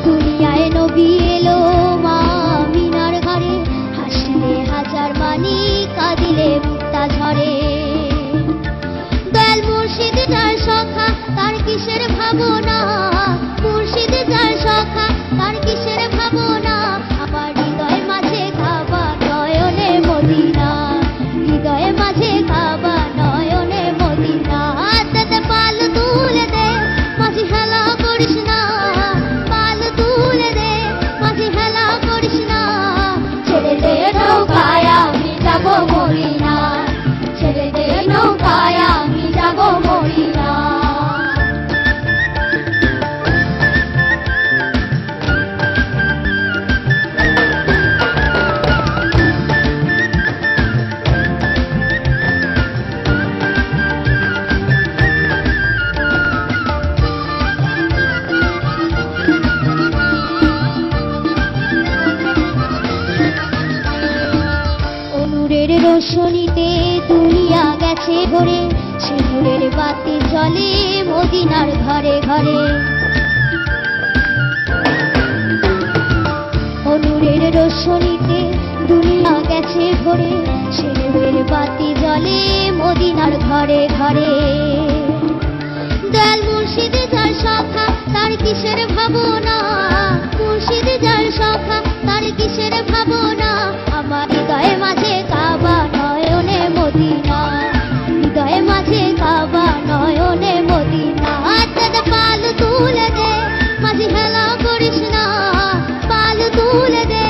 দুনিয়ায় নবী এলো মা মিনার ঘরে, হাসলে হাজার মানি কাঁদিলে মুক্তা ঝরে। দয়াল মুর্শিদ যার সখা তার কিসের ভাবনা, মুর্শিদ যার সখা তার কিসের ভাবনা। আমার হৃদয় মাঝে কাবা নয়নে মদিনা, হৃদয়ে মাঝে কাবা নয়নে মদিনা। হাতে পাল তুলে দে মাঝি হেলা করিস না, পাল তুলে দে মাঝি হেলা করিস না। ছেড়ে দে নৌকায় আমি যাব মদিনা, ছেড়ে দে নৌকায় আমি যাব মদিনা। রোশনীতে দুনিয়া গেছে ভরে, সে নূরের বাতি জ্বলে মদিনার ঘরে ঘরে। নূরের রোশনীতে দুনিয়া গেছে ভরে, সে নূরের বাতি জ্বলে মদিনার ঘরে ঘরে। দয়াল মুর্শিদ যার সখা তার কিসের ভাবনা, মুর্শিদ যার সখা তার কিসের ভাবনা। আমার হৃদয়ে মাঝে কাবা নয়নে মদিনা, হৃদয়ে মাঝে কাবা নয়নে মদিনা। হাতে পাল তুলে দে মাঝি হেলা করিস না, পাল তুলে দে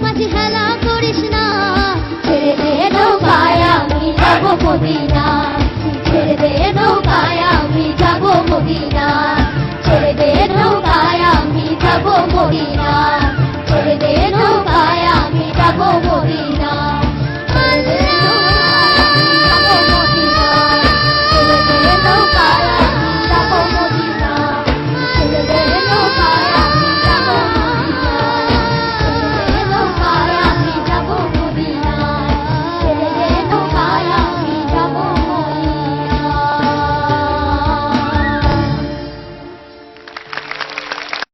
মাঝি হেলা করিস না। ছেড়ে দে নৌকায় আমি যাব মদিনা।